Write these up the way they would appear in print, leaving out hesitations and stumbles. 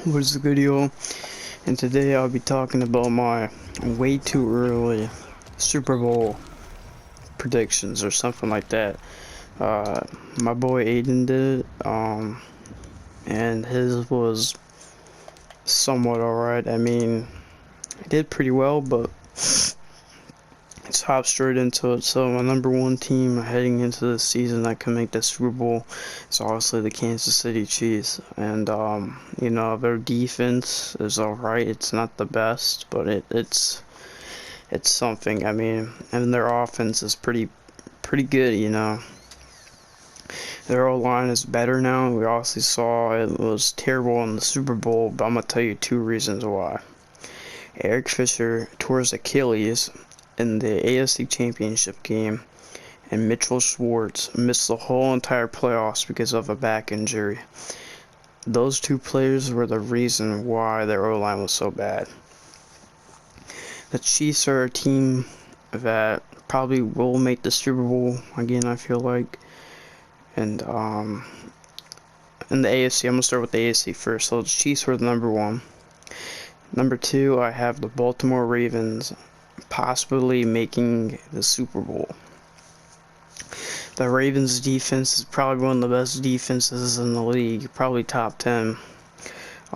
What is the good deal? And today I'll be talking about my way too early Super Bowl predictions or something like that. My boy Aidan did it, and his was somewhat alright. I mean, he did pretty well, but let's hop straight into it. So my number one team heading into the season that can make the Super Bowl is obviously the Kansas City Chiefs. And their defense is alright. It's not the best, but it's something. I mean, and their offense is pretty good. Their O-line is better now. We obviously saw it was terrible in the Super Bowl, but I'm gonna tell you two reasons why. Eric Fisher tore his Achilles in the AFC Championship game, and Mitchell Schwartz missed the whole entire playoffs because of a back injury. Those two players were the reason why their O-line was so bad. The Chiefs are a team that probably will make the Super Bowl again, I feel like. And in the AFC, I'm gonna start with the AFC first. So the Chiefs were the number one. Number two, I have the Baltimore Ravens possibly making the Super Bowl. The Ravens defense is probably one of the best defenses in the league, probably top 10.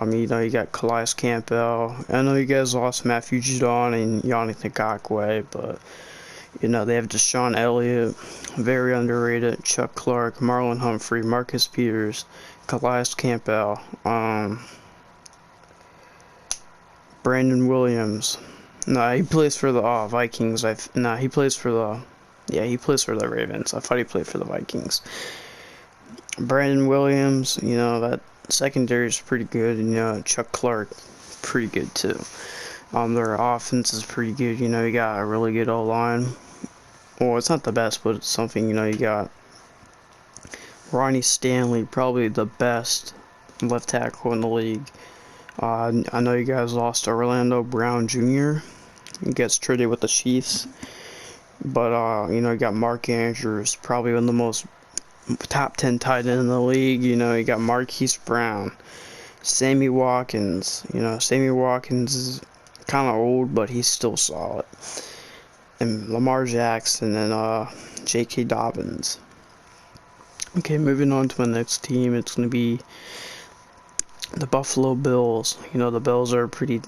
You got Calais Campbell. I know you guys lost Matthew Judon and Yannick Ngakoue, but they have Deshaun Elliott, very underrated, Chuck Clark, Marlon Humphrey, Marcus Peters, Calais Campbell, Brandon Williams. No, he plays for the Vikings. He plays for the Ravens. I thought he played for the Vikings. Brandon Williams, that secondary is pretty good. Chuck Clark, pretty good too. Their offense is pretty good. You got a really good O-line. Well, it's not the best, but it's something. You got Ronnie Stanley, probably the best left tackle in the league. I know you guys lost Orlando Brown Jr. He gets traded with the Chiefs. But, you got Mark Andrews, probably one of the most top 10 tight end in the league. You got Marquise Brown, Sammy Watkins. Sammy Watkins is kind of old, but he's still solid. And Lamar Jackson and J.K. Dobbins. Okay, moving on to my next team. It's going to be the Buffalo Bills. The Bills are a pretty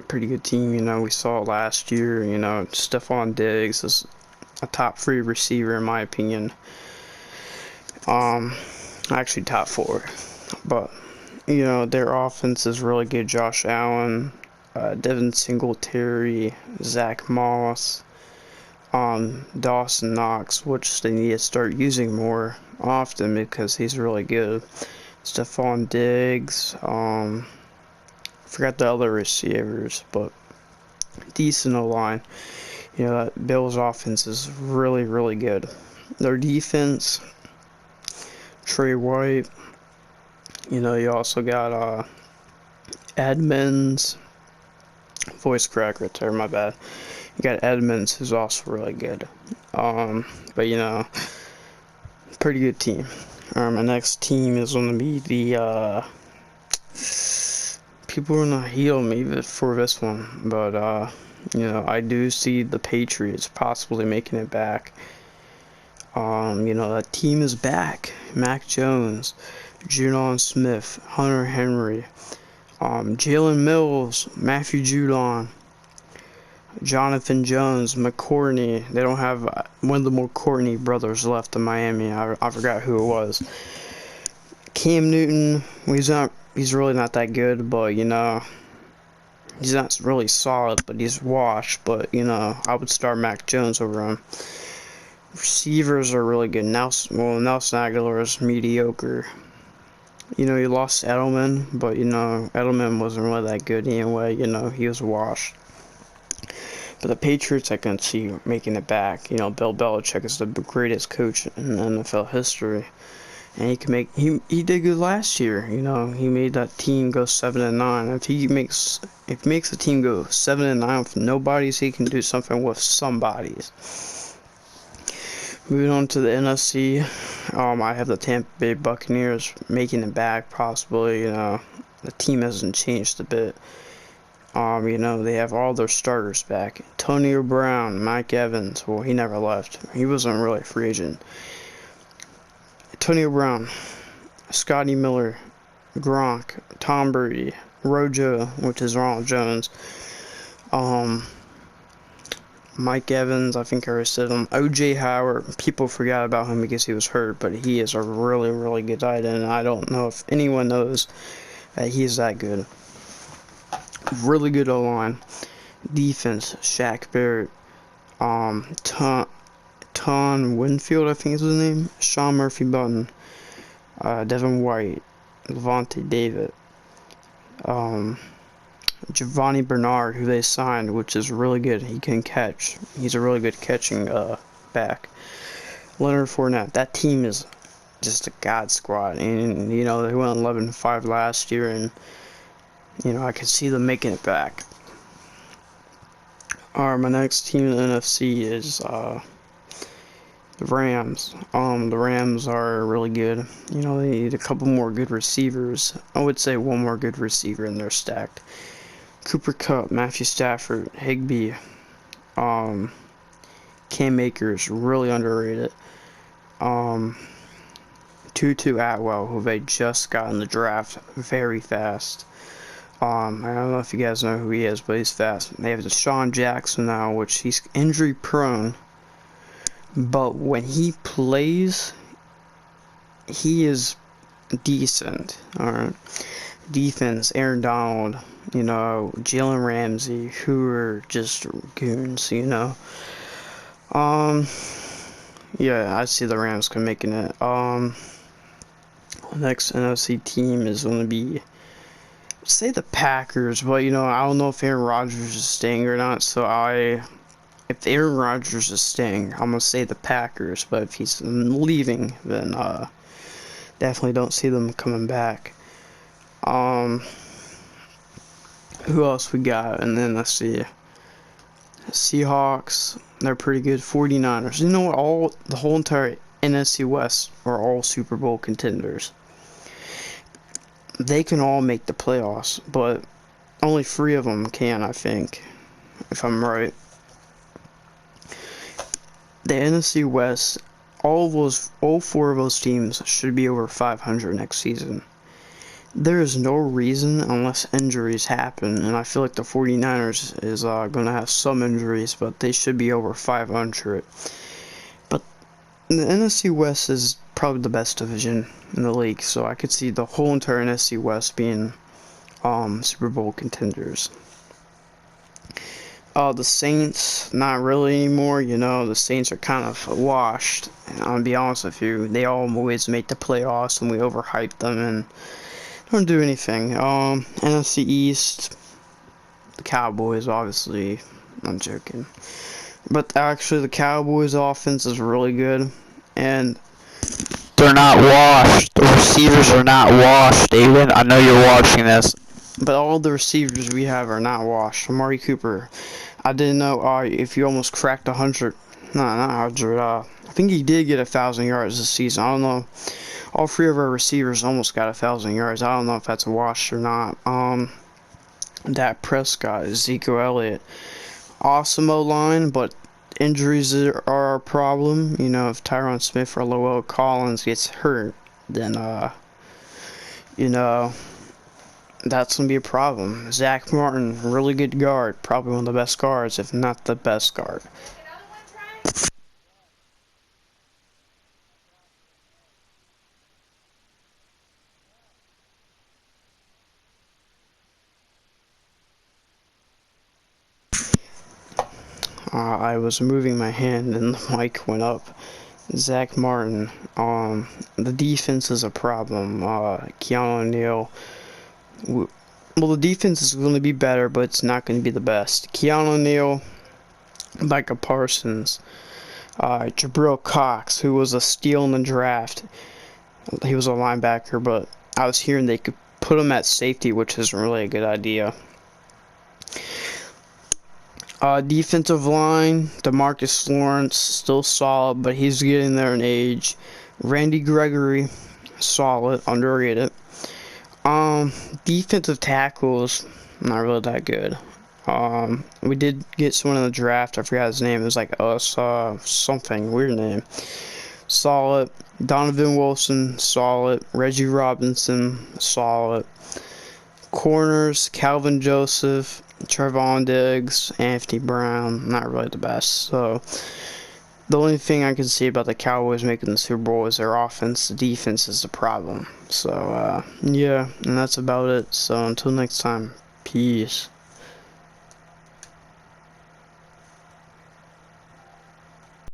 good team. We saw it last year. Stephon Diggs is a top 3 receiver in my opinion. Actually top 4. But, their offense is really good. Josh Allen, Devin Singletary, Zach Moss, Dawson Knox, which they need to start using more often because he's really good. Stephon Diggs, forgot the other receivers, but decent O-line. That Bills offense is really, really good. Their defense, Trey White, you also got Edmonds, voice crack right there, my bad. You got Edmonds, who's also really good. But pretty good team. My next team is going to be the people are going to heal me for this one, but I do see the Patriots possibly making it back. That team is back. Mac Jones, Judon Smith, Hunter Henry, Jalen Mills, Matthew Judon, Jonathan Jones, McCourtney. They don't have one of the McCourtney brothers left in Miami. I forgot who it was. Cam Newton, he's really not that good, but he's not really solid, but he's washed. But I would start Mac Jones over him. Receivers are really good. Nelson Aguilar is mediocre. He lost Edelman, but Edelman wasn't really that good anyway. He was washed. But the Patriots, I can see making it back. Bill Belichick is the greatest coach in NFL history, and he did good last year. He made that team go 7-9. If he makes the team go 7-9 with nobodies, he can do something with somebodies. Moving on to the NFC, I have the Tampa Bay Buccaneers making it back possibly. The team hasn't changed a bit. You know, they have all their starters back. Antonio Brown, Mike Evans. Well, he never left. He wasn't really a free agent. Antonio Brown, Scotty Miller, Gronk, Tom Brady, Rojo, which is Ronald Jones. Mike Evans, I think I already said him. O.J. Howard, people forgot about him because he was hurt, but he is a really, really good tight end, and I don't know if anyone knows that he's that good. Really good O-line. Defense, Shaq Barrett, Ton Winfield, I think is his name, Sean Murphy Button, Devin White, Levante David, Giovanni Bernard, who they signed, which is really good. He can catch. He's a really good catching back. Leonard Fournette. That team is just a god squad, and you know they went 11-5 last year, and you know I could see them making it back. Alright, my next team in the NFC is the Rams. The Rams are really good. You know, they need a couple more good receivers. I would say one more good receiver, and they're stacked. Cooper Kupp, Matthew Stafford, Higbee, Cam Akers, really underrated. Tutu Atwell, who they just got in the draft, very fast. I don't know if you guys know who he is, but he's fast. They have Deshaun Jackson now, which he's injury prone, but when he plays, he is decent. Alright. Defense, Aaron Donald, you know, Jalen Ramsey, who are just goons, you know. Yeah, I see the Rams making it. Next NFC team is going to be, say the Packers, but you know, I don't know if Aaron Rodgers is staying or not, so if Aaron Rodgers is staying, I'm going to say the Packers, but if he's leaving, then definitely don't see them coming back. Who else we got? And then let's see. Seahawks, they're pretty good. 49ers. You know what? The whole entire NFC West are all Super Bowl contenders. They can all make the playoffs, but only 3 of them can, I think, if I'm right. The NFC West, all 4 of those teams should be over 500 next season. There is no reason, unless injuries happen, and I feel like the 49ers is going to have some injuries, but they should be over 500. But the NFC West is probably the best division in the league, so I could see the whole entire NFC West being Super Bowl contenders. The Saints, not really anymore. You know, the Saints are kind of washed. And I'll be honest with you, they always make the playoffs, and we overhype them and don't do anything. NFC East, the Cowboys, obviously. I'm joking. But actually, the Cowboys' offense is really good, and they're not washed. The receivers are not washed, Aidan. I know you're watching this. But all the receivers we have are not washed. Amari Cooper, I didn't know if you almost cracked 100. No, not 100. I think he did get 1,000 yards this season. I don't know. All 3 of our receivers almost got 1,000 yards. I don't know if that's a wash or not. Dak Prescott, Ezekiel Elliott, awesome O-line, but injuries are a problem. You know, if Tyron Smith or Lowell Collins gets hurt, then you know, that's gonna be a problem. Zach Martin, really good guard, probably one of the best guards, if not the best guard. I was moving my hand and the mic went up. Zach Martin. The defense is a problem. Keanu O'Neal. Well, the defense is going to be better, but it's not going to be the best. Keanu O'Neal, Micah Parsons, Jabril Cox, who was a steal in the draft. He was a linebacker, but I was hearing they could put him at safety, which isn't really a good idea. Defensive line, DeMarcus Lawrence, still solid, but he's getting there in age. Randy Gregory, solid, underrated. Defensive tackles, not really that good. We did get someone in the draft. I forgot his name. It was like something weird name. Solid. Donovan Wilson, solid. Reggie Robinson, solid. Corners, Calvin Joseph, Trevon Diggs, Anthony Brown, not really the best. So the only thing I can see about the Cowboys making the Super Bowl is their offense. The defense is the problem. So yeah, and that's about it. So until next time, peace.